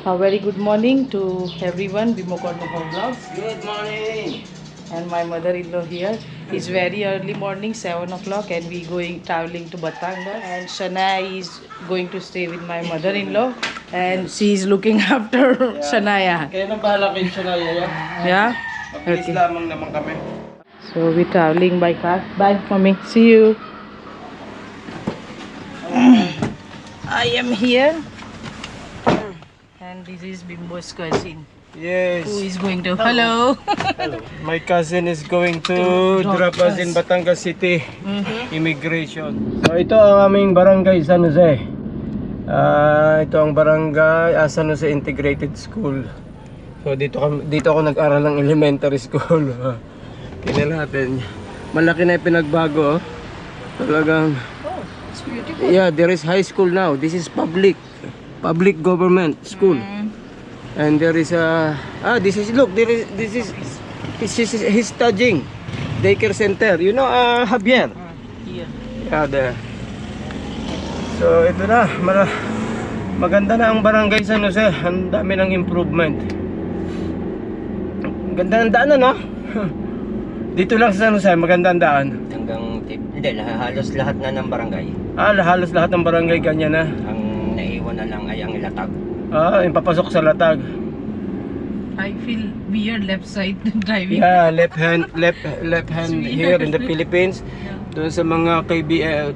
A very good morning to everyone. Bimokorno Home Vlogs. Good morning. And my mother-in-law here. It's very early morning, 7 o'clock, and we going traveling to Batanga. And Shania is going to stay with my mother-in-law, and she is looking after Shania. Kaya nang bahala kayo sa naya yan. Yeah. Mabilis Okay. lamang naman kami. So we're traveling by car. Bye, mommy. See you. I am here, and this is Bimbo's cousin. Yes. Who is going to? Hello. My cousin is going to drop us in Batangas City Immigration. So ito ang aming barangay San Jose. Ito ang barangay San Jose Integrated School. So dito ako nag-aral ng elementary school. Tingnan natin. Malaki na 'yung pinagbago. Talagang It's beautiful. yeah, there is high school now. This is public government school. And there is a this is he's studying daycare center. You know Javier. Here. Yeah, there. So ito na, maganda na ang barangay San Jose. Ang dami ng improvement. Ganda ng daan no? Dito lang sa San Jose, maganda ang daan. Hanggang, hindi, halos lahat na ng barangay. Halos lahat ng barangay ganyan na. Ang naiwan na lang ay ang ilatag. Yung papasok sa latag. I feel weird left side driving. Yeah, left hand here in the Philippines. Doon sa mga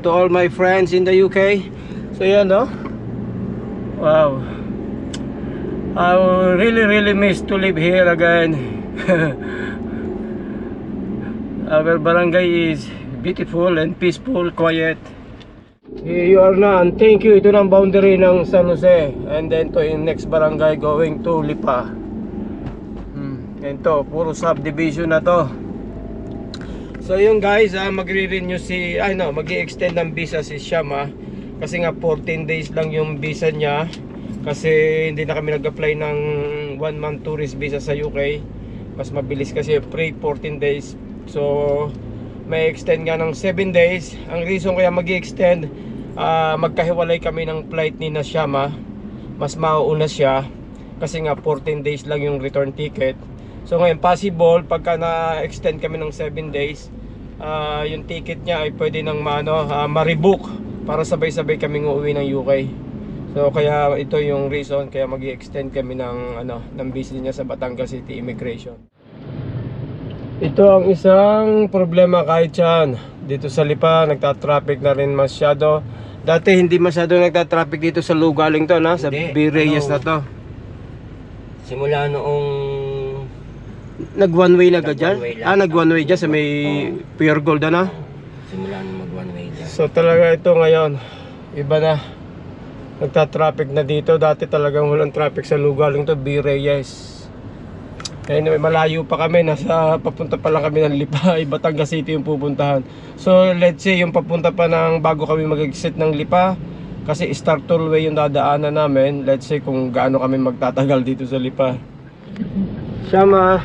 to all my friends in the UK. So yan no. Wow. I really miss to live here again. Our barangay is beautiful and peaceful, quiet. Here you are na, and thank you. Ito na ang boundary ng San Jose. And then to yung next barangay going to Lipa. Ito, puro subdivision na to. So yung guys, magre-renew magi-extend ng visa si Shama. Kasi nga 14 days lang yung visa niya. Kasi hindi na kami nag-apply ng 1 month tourist visa sa UK. Mas mabilis kasi pre 14 days. So may extend nga ng 7 days. Ang reason kaya magi-extend, magkahiwalay kami ng flight ni Shama. Mas mauuna siya kasi nga 14 days lang yung return ticket. So ngayon possible pagka na-extend kami ng 7 days, yung ticket niya ay pwede nang ma-rebook para sabay-sabay kaming uuwi ng UK. So kaya ito yung reason kaya magi-extend kami ng visa niya sa Batangas City Immigration. Ito ang isang problema kahit yan. Dito sa Lipa, nagta-traffic na rin masyado. Dati hindi masyado nagta-traffic dito sa Lugaling to, sa B. Reyes na to. Simula noong Nag one way na ka dyan? Nag-one way lang. Nag one way dyan sa may Pure Gold simula nung mag one way dyan. So talaga ito ngayon, iba na. Nagta-traffic na dito. Dati talagang walang traffic sa Lugaling to, B. Reyes. Anyway, malayo pa kami, papunta pa lang kami ng Lipa, Batangas City yung pupuntahan. So let's say yung papunta pa bago kami mag-exit ng Lipa, kasi Star Tollway yung dadaanan namin. Let's say kung gaano kami magtatagal dito sa Lipa. Shama,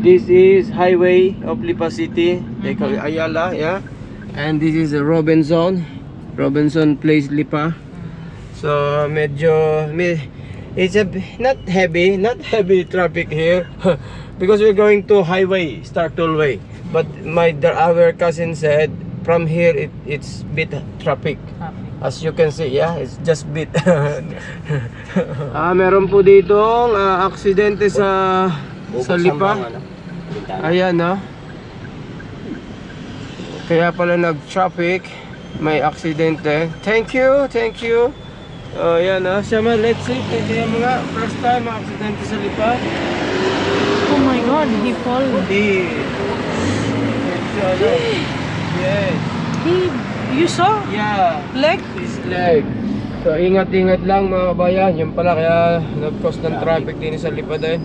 this is highway of Lipa City. They call it Ayala, yeah. And this is Robinson Place, Lipa. So it's not heavy traffic here because we're going to highway, Star Tollway. But our cousin said from here it's bit traffic. As you can see, yeah, it's just bit. Meron po ditong aksidente sa Lipa. Ayan no. Kaya pala nag-traffic, may aksidente. Thank you. Ayan na, Shama, let's see. Kaya mga first time aksidente sa Lipa. Oh my God, he fall. Yes. You saw? Yeah. Leg? His leg. So ingat lang mga kabayan. Yan pala kaya nag-cause ng traffic din sa Lipa din.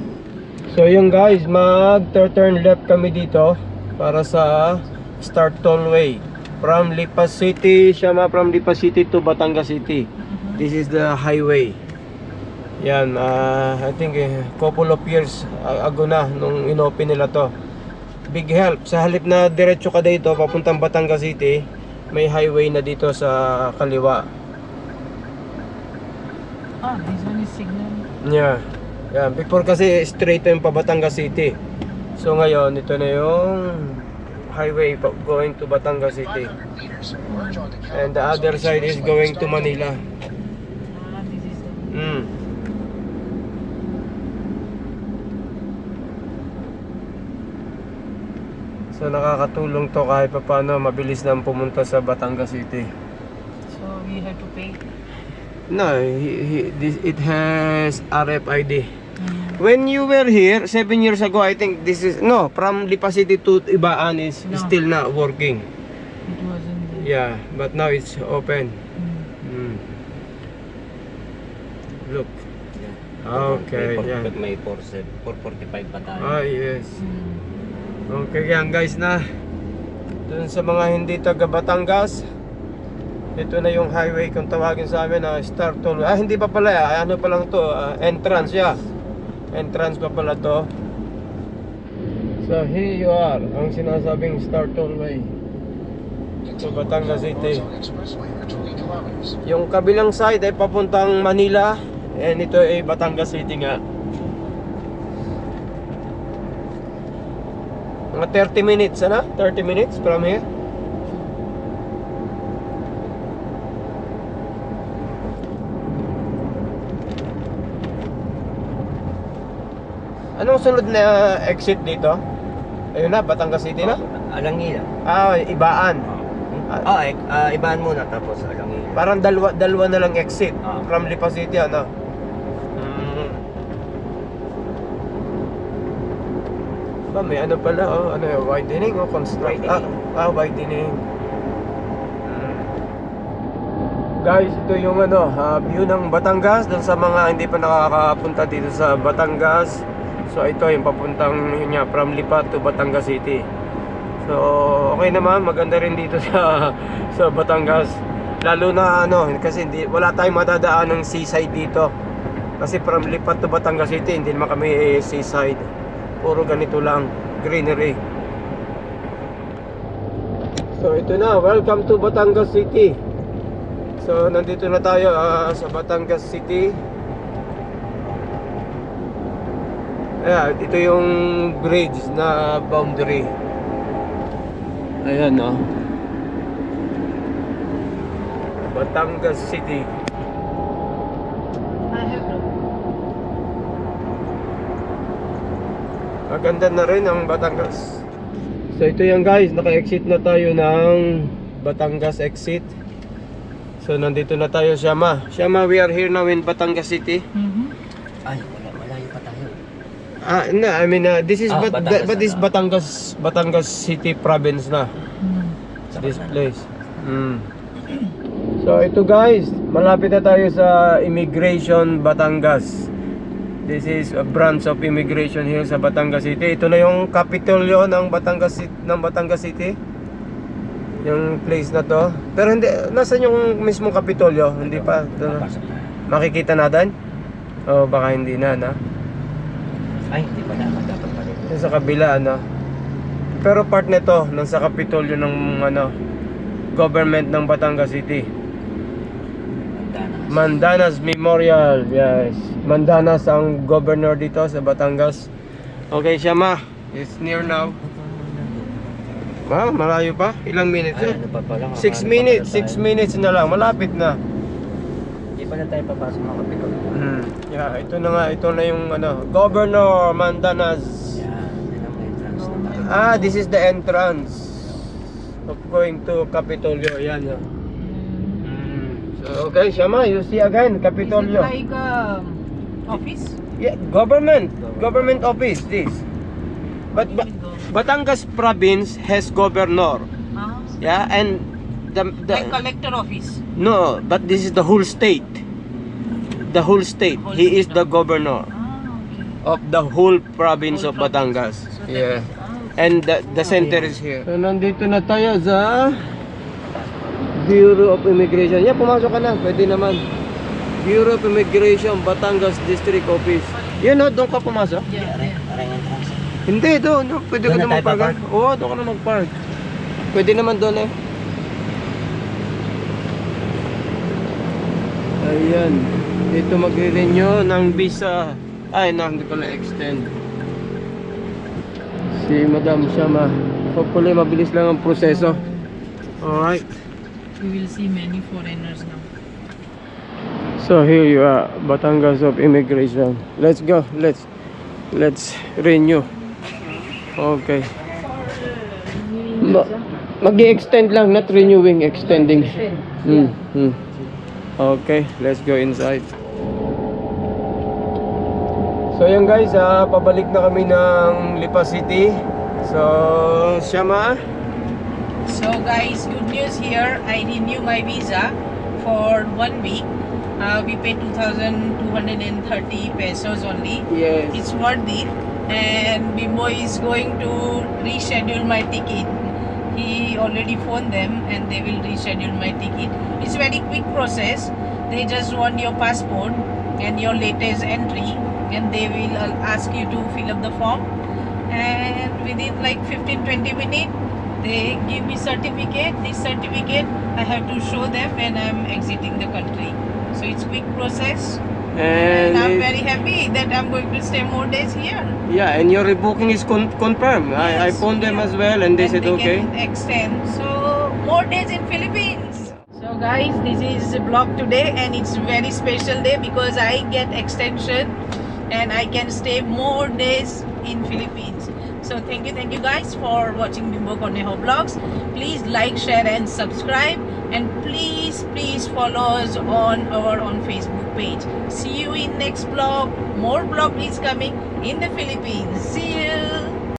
So yung guys, mag-turn left kami dito para sa Star Tollway from Lipa City, Shama, from Lipa City to Batangas City. This is the highway. Yan, I think couple of years ago na nung inopen nila to. Big help. Sa halip na diretso ka dito papuntang Batangas City, may highway na dito sa kaliwa. This one is signal. Yeah. Yeah, before kasi straight yung pa Batangas City. So ngayon, ito na yung highway going to Batangas City. And the other side is going to Manila. This is the... Mm. So nakakatulong to kahit paano mabilis na pumunta sa Batangas City. So we have to pay. No, it has RFID. When you were here 7 years ago, I think this is no from Lipa City to Ibaan is No. still not working. It wasn't there. Yeah, but now it's open. Mm. Look. Okay, yeah. May 445 pa tayo. Ah, yes. Okay, yan guys na. Dun sa mga hindi taga Batangas, ito na yung highway kung tawagin sa amin na Star Toll. Ah, hindi pa pala. Ano pa lang to? Entrance, yeah. Entrance pa pala to. So here you are, ang sinasabing Star Tollway to Batangas City. Yung kabilang side ay papuntang Manila, and ito ay Batangas City nga. Mga 30 minutes, ano? 30 minutes from here. Anong sunod na exit dito? Ayun na, Batangas City na? Alangila. Ah, Ibaan. Ibaan muna tapos Alangila. Parang dalawa na lang exit Ah. from Lipa City, ano? Ba, may ano pala, oh, ano yung widening o construct? Widening. Guys, ito yung ano, view ng Batangas dun sa mga hindi pa nakakapunta dito sa Batangas. So ito yung papuntang yun nga, from Lipa to Batangas City. So okay naman, maganda rin dito sa Batangas. Lalo na ano, kasi wala tayong madadaan ng seaside dito. Kasi from Lipa to Batangas City, hindi naman kami seaside. Puro ganito lang, greenery. So ito na, welcome to Batangas City. So nandito na tayo sa Batangas City. Ayan, ito yung bridge na boundary. Ayan, no. Batangas City. I have no. Maganda na rin ang Batangas. So ito yan guys, naka-exit na tayo ng Batangas exit. So nandito na tayo, Shama. Shama, we are here now in Batangas City. Ay, malayo pa tayo. No, I mean this is Batangas but this Batangas City province na. This place. So ito guys, malapit na tayo sa Immigration Batangas. This is a branch of immigration here sa Batangas City. Ito na yung Kapitolyo ng Batangas City. Yung place na to. Pero hindi, nasan yung mismong Kapitolyo? Hindi pa. Papasok na. Makikita natin? O baka hindi na, na? Ay, hindi pa dapat pa rin. Yung sa kabila, ano? Pero part nito, nasa Kapitolyo ng ano, government ng Batangas City. Mandanas Memorial, yes. Mandanas ang governor dito sa Batangas. Okay, Shama, it's near now. Malayo pa? Ilang minutes Ay, yun? ano pa pala? 6 minutes, 6 minutes na lang, malapit na. Hindi pa na tayo papasok ng Kapitol. Yeah, ito na nga, ito na yung ano, Governor Mandanas. Yan, yun ang entrance na tayo. This is the entrance of going to Kapitolyo. Yan, yan. So, okay, Shama, you see again, Kapitolyo. Is it like office? Yeah, government office, this. But Batangas province has governor. Yeah, and Like collector office. no, but this is the whole state. The whole state. He is the governor Okay. of the whole province of Whole Batangas. So that Yeah. is- And the center is here. So nandito na tayo sa Bureau of Immigration. Yeah, pumasok ka na. Pwede naman. Bureau of Immigration, Batangas District Office. Yun o, doon ka pumasok? Yeah, yeah. Parang entrance. Hindi, doon. Pwede ka Doon na na tayo magpark. papark? Oo, doon ka na magpark. Pwede naman doon eh. Ayan. Dito magre-renew ng visa. Ay, no, hindi pala extend. Si Madam Shama. Hopefully, mabilis lang ang proseso. Alright. We will see many foreigners now. So here you are, Batangas of Immigration. Let's go. Let's renew. Okay. Mag-i-extend lang, not renewing, extending. Okay, let's go inside. So yan guys, pabalik na kami ng Lipa City. So, Shama. So guys, good news here. I renew my visa for 1 week. We pay 2,230 pesos only. Yes. It's worth it. And Bimbo is going to reschedule my ticket. He already phoned them and they will reschedule my ticket. It's very quick process. They just want your passport and your latest entry, and they will ask you to fill up the form. And within like 15-20 minutes, they give me certificate. This certificate I have to show them when I'm exiting the country. So it's quick process. And I'm very happy that I'm going to stay more days here. Yeah, and your rebooking is confirmed. I Yes, phoned them yeah. as well, and they said they okay. can extend. So more days in Philippines. So guys, this is a vlog today, and it's very special day because I get extension and I can stay more days in Philippines. So thank you guys for watching Bimbo Cornejo vlogs. Please like, share and subscribe, and please follow us on our Facebook page. See you in next vlog. More vlog is coming in the Philippines. See you.